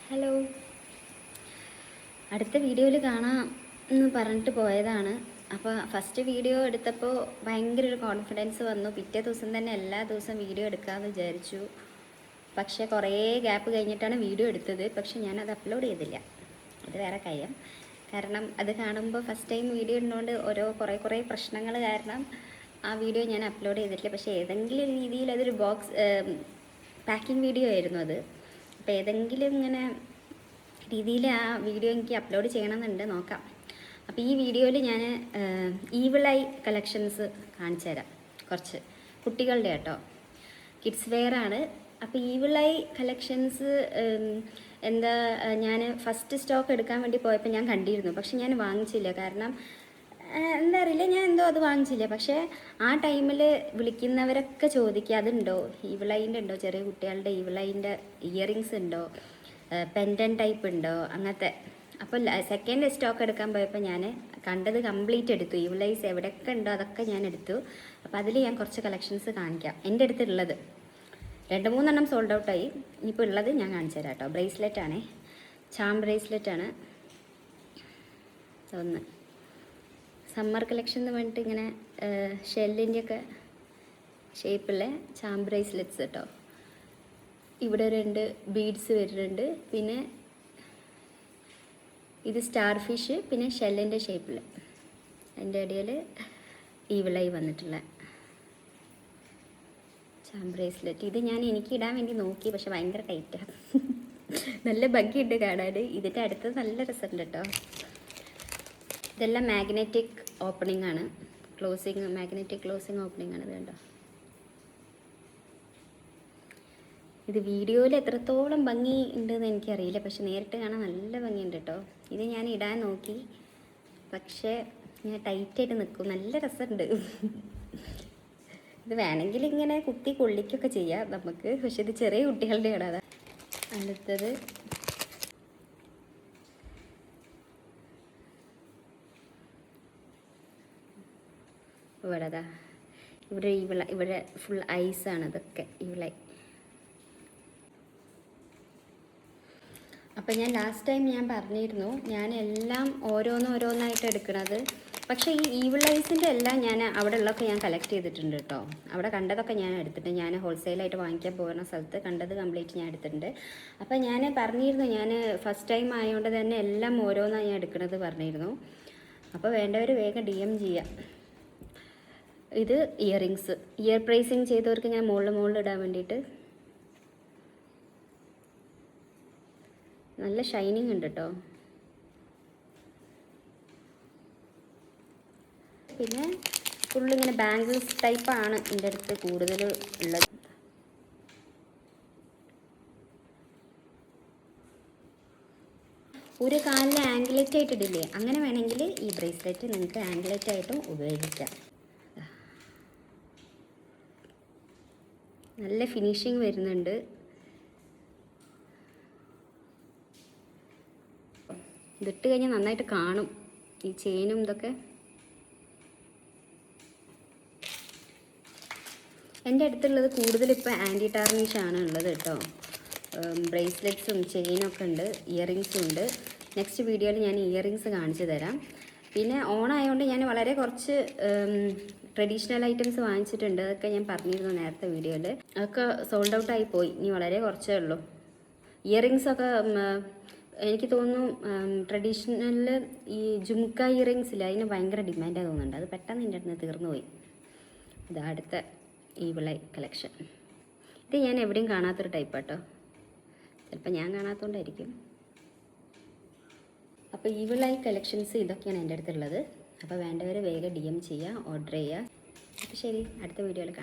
Hello, അടുത്ത വീഡിയോയിൽ കാണാം എന്ന് പറഞ്ഞിട്ട് പോയതാണ്. അപ്പോൾ ഫസ്റ്റ് വീഡിയോ എടുത്തപ്പോൾ ഭയങ്കര ഒരു കോൺഫിഡൻസ് വന്നു. പിറ്റേ ദിവസം തന്നെ എല്ലാ ദിവസവും വീഡിയോ എടുക്കാമെന്ന് വിചാരിച്ചു. പക്ഷേ കുറേ ഗ്യാപ്പ് കഴിഞ്ഞിട്ടാണ് വീഡിയോ എടുത്തത്. പക്ഷെ ഞാനത് അപ്ലോഡ് ചെയ്തില്ല. അത് വേറെ കാര്യം. കാരണം അത് കാണുമ്പോൾ ഫസ്റ്റ് ടൈം വീഡിയോ ഇടുന്നതുകൊണ്ട് കുറേ പ്രശ്നങ്ങൾ കാരണം ആ വീഡിയോ ഞാൻ അപ്ലോഡ് ചെയ്തിട്ടില്ല. പക്ഷേ ഏതെങ്കിലും രീതിയിൽ അതൊരു പാക്കിംഗ് വീഡിയോ ആയിരുന്നു അത്. അപ്പോൾ ഏതെങ്കിലും ഇങ്ങനെ രീതിയിൽ ആ വീഡിയോ എനിക്ക് അപ്ലോഡ് ചെയ്യണമെന്നുണ്ട്, നോക്കാം. അപ്പോൾ ഈ വീഡിയോയിൽ ഞാൻ ഈവിൾ ഐ കളക്ഷൻസ് കാണിച്ചു തരാം. കുറച്ച് കുട്ടികളുടെ കേട്ടോ, കിഡ്സ് വെയർ ആണ്. അപ്പോൾ ഈവിൾ ഐ കളക്ഷൻസ് ഞാൻ ഫസ്റ്റ് സ്റ്റോക്ക് എടുക്കാൻ വേണ്ടി പോയപ്പോൾ ഞാൻ കണ്ടിരുന്നു. പക്ഷെ ഞാൻ വാങ്ങിച്ചില്ല. കാരണം എന്താ അറിയില്ല, ഞാൻ അത് വാങ്ങിച്ചില്ല. പക്ഷേ ആ ടൈമിൽ വിളിക്കുന്നവരൊക്കെ ചോദിക്കുക, അതുണ്ടോ, ഈവിൾ ഐൻ്റെ ഉണ്ടോ, ചെറിയ കുട്ടികളുടെ ഈവിൾ ഐൻ്റെ ഇയറിങ്സ് ഉണ്ടോ, പെൻഡൻ ടൈപ്പ് ഉണ്ടോ, അങ്ങനത്തെ. അപ്പോൾ സെക്കൻഡ് സ്റ്റോക്ക് എടുക്കാൻ പോയപ്പോൾ ഞാൻ കണ്ടത് കംപ്ലീറ്റ് എടുത്തു. ഈവിൾ ഐസ് എവിടെയൊക്കെ ഉണ്ടോ അതൊക്കെ ഞാൻ എടുത്തു. അപ്പോൾ അതിൽ ഞാൻ കുറച്ച് കളക്ഷൻസ് കാണിക്കാം. എൻ്റെ അടുത്തുള്ളത് 2-3 സോൾഡ് ഔട്ടായി. ഇനിയിപ്പോൾ ഉള്ളത് ഞാൻ കാണിച്ചു തരാം കേട്ടോ. ബ്രേസ്ലെറ്റ് ആണേ, ചാം ബ്രേസ്ലെറ്റ് ആണ്. ഒന്ന് സമ്മർ കളക്ഷൻ എന്ന് പറഞ്ഞിട്ട് ഇങ്ങനെ ഷെല്ലിൻ്റെയൊക്കെ ഷേപ്പുള്ള ചാം ബ്രേസ്ലെറ്റ്സ് കേട്ടോ. ഇവിടെ 2 ബീഡ്സ് വരുന്നുണ്ട്. പിന്നെ ഇത് സ്റ്റാർ ഫിഷ്, പിന്നെ ഷെല്ലിൻ്റെ ഷേപ്പിൽ അതിൻ്റെ ഇടയിൽ ഈവിൾ ഐ വന്നിട്ടുള്ള ചാം ബ്രേസ്ലെറ്റ്. ഇത് ഞാൻ എനിക്ക് ഇടാൻ വേണ്ടി നോക്കി, പക്ഷെ ഭയങ്കര ടൈറ്റാണ്. നല്ല ഭംഗിയുണ്ട് കാണാൻ. ഇതിൻ്റെ അടുത്തത് നല്ല രസമുണ്ട് കേട്ടോ. ഇതെല്ലാം മാഗ്നറ്റിക് ഓപ്പണിംഗ് ആണ്, മാഗ്നറ്റിക് ക്ലോസിങ് ഓപ്പണിംഗ് ആണ്. ഇത് കണ്ടോ. ഇത് വീഡിയോയിൽ എത്രത്തോളം ഭംഗി ഉണ്ടെന്ന് എനിക്കറിയില്ല, പക്ഷെ നേരിട്ട് കാണാൻ നല്ല ഭംഗിയുണ്ട് കേട്ടോ. ഇത് ഞാൻ ഇടാൻ നോക്കി, പക്ഷേ ഞാൻ ടൈറ്റായിട്ട് നിൽക്കും. നല്ല രസമുണ്ട്. ഇത് വേണമെങ്കിൽ ഇങ്ങനെ കുത്തി കൊള്ളിക്കൊക്കെ ചെയ്യാം നമുക്ക്, പക്ഷെ ഇത് ചെറിയ കുട്ടികളുടെ ഇടാതെ. അടുത്തത് ഇവിടെ ഫുൾ ഐസാണ്. ഇതൊക്കെ ഇവിടെ. അപ്പം ഞാൻ ലാസ്റ്റ് ടൈം ഞാൻ പറഞ്ഞിരുന്നു, ഞാൻ എല്ലാം ഓരോന്നായിട്ട് എടുക്കുന്നത്. പക്ഷേ ഈ ഈവിൾ ഐസിൻ്റെ എല്ലാം ഞാൻ അവിടെ ഉള്ളതൊക്കെ ഞാൻ കളക്ട് ചെയ്തിട്ടുണ്ട് കേട്ടോ. അവിടെ കണ്ടതൊക്കെ ഞാൻ എടുത്തിട്ടുണ്ട്. ഞാൻ ഹോൾസെയിലായിട്ട് വാങ്ങിക്കാൻ പോകുന്ന സ്ഥലത്ത് കണ്ടത് കംപ്ലീറ്റ് ഞാൻ എടുത്തിട്ടുണ്ട്. അപ്പം ഞാൻ പറഞ്ഞിരുന്നു, ഞാൻ ഫസ്റ്റ് ടൈം ആയതുകൊണ്ട് തന്നെ എല്ലാം ഓരോന്നാണ് ഞാൻ എടുക്കുന്നത് പറഞ്ഞിരുന്നു. അപ്പോൾ വേണ്ടവർ വേഗം DM ചെയ്യാം. ഇത് ഇയറിങ്സ്, ഇയർ പ്രൈസിങ് ചെയ്തവർക്ക് ഞാൻ മുകളിൽ ഇടാൻ വേണ്ടിയിട്ട്. നല്ല ഷൈനിങ് ഉണ്ട് കേട്ടോ. പിന്നെ ഫുള്ളിങ്ങനെ ബാംഗിൾസ് ടൈപ്പാണ് എൻ്റെ അടുത്ത് കൂടുതൽ ഉള്ളത്. ഒരു കാലിൽ ആംഗിലേറ്റ് ആയിട്ട് ഇടില്ലേ, അങ്ങനെ വേണമെങ്കിൽ ഈ ബ്രേസ്ലെറ്റ് നിങ്ങൾക്ക് ആംഗിലേറ്റ് ആയിട്ടും ഉപയോഗിക്കാം. നല്ല ഫിനിഷിങ് വരുന്നുണ്ട്. ഇതിട്ട് കഴിഞ്ഞാൽ നന്നായിട്ട് കാണും ഈ ചെയിനും ഇതൊക്കെ. എൻ്റെ അടുത്തുള്ളത് കൂടുതൽ ഇപ്പോൾ ആൻറ്റി ടാർണിഷാണ് ഉള്ളത് കേട്ടോ. ബ്രേസ്ലെറ്റ്സും ചെയിനൊക്കെ ഉണ്ട്, ഇയറിങ്സും ഉണ്ട്. നെക്സ്റ്റ് വീഡിയോയിൽ ഞാൻ ഇയറിങ്സ് കാണിച്ചു തരാം. പിന്നെ ഓണായതുകൊണ്ട് ഞാൻ വളരെ കുറച്ച് ട്രഡീഷണൽ ഐറ്റംസ് വാങ്ങിച്ചിട്ടുണ്ട്. അതൊക്കെ ഞാൻ പറഞ്ഞിരുന്നു നേരത്തെ വീഡിയോയിൽ. അതൊക്കെ സോൾഡ് ഔട്ടായി പോയി. ഇനി വളരെ കുറച്ചേ ഉള്ളൂ. ഇയറിങ്സൊക്കെ എനിക്ക് തോന്നുന്നു ട്രഡീഷണലിൽ ഈ ജുംക്ക ഇയറിങ്സില്ല, അതിന് ഭയങ്കര ഡിമാൻഡാണ് തോന്നുന്നുണ്ട്. അത് പെട്ടെന്ന് എൻ്റെ അടുത്ത് തീർന്നു പോയി. ഇത് അടുത്ത ഈവിൾ ഐ കളക്ഷൻ. ഇത് ഞാൻ എവിടെയും കാണാത്തൊരു ടൈപ്പ് കേട്ടോ. ചിലപ്പോൾ ഞാൻ കാണാത്തതുകൊണ്ടായിരിക്കും. അപ്പോൾ ഈവിൾ ഐ കളക്ഷൻസ് ഇതൊക്കെയാണ് എൻ്റെ അടുത്തുള്ളത്. അപ്പോൾ വേണ്ടവർ വേഗം DM ചെയ്യുക, ഓർഡർ ചെയ്യുക. അപ്പോൾ ശരി, അടുത്ത വീഡിയോയിൽ കാണാം.